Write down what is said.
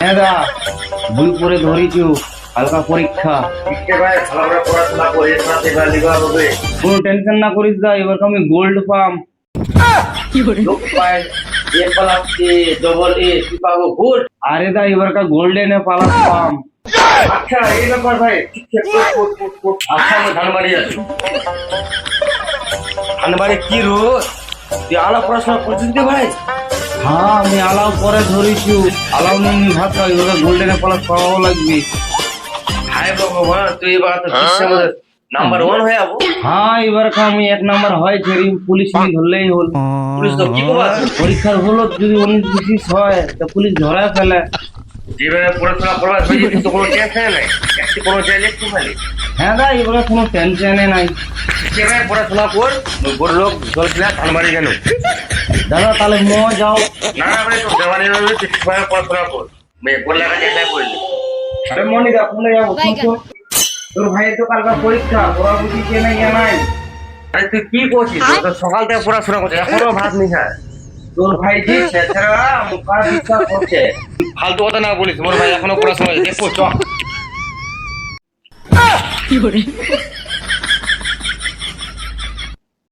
হ্যাঁ দা, বই পড়ে ধরেছু, হালকা পরীক্ষা। কোনো টেনশন না করিস দা, এবার আমি গোল্ড পাম। আরে দা, এবার গোল্ডেনে পালাস পাম। আচ্ছা এই ব্যাপার ভাই, আচ্ছা আমি ধানবাড়ি আছি। ধানবাড়ি কি রোজ তুই আলা পড়াশোনা করছিস রে ভাই? হ্যাঁ, আমি আলাও পরে ধরেছু, আলাও আমি ভাবতাম এবার গোল্ডেনে পালাস পাওয়া লাগবে। হায় ভগবান, তুই এবার তো নাম্বার ওয়ান হয়ে যাবো। হ্যাঁ, এবার আমি 1 নাম্বার হয়েছে, পুলিশ ধরলেই হল। পুলিশ তো কি করবো? পরীক্ষার হলো যদি 19-20 হয় তো পুলিশ ধরে ফেলে। যেভাবে পড়াশোনা করবার হয়েছে তো কোনো টেনশন নাই, একটু কোনো চাইলে একটু খালি হ্যাঁ দা, এবারে কোনো টেনশনে নাই। যেভাবে পড়াশোনা কর, বড় লোক জল খেলা ধানবাড়ি কেন? দাদা তাহলে যাও। না ভাই, তো দেওয়ানি রয়েছে, ঠিকভাবে পড়াশোনা কর, মেয়ে পড়লে কাজে নাই পড়লি। আরে মনিদা ফোনে যাবো, তোর ভাইয়ের তো কালকে পরীক্ষা, তোরা বুঝি কে নাই নাই। আরে তুই কি করছিস? তুই তো সকাল থেকে পড়াশোনা করছিস, এখনো ভাত নি খায়। তোর ভাই যে ছেলেরা মুখা বিশ্বাস করছে। ফালতু কথা না বলিস, মোর ভাই এখনো পড়াশোনা করছে, দেখো চ।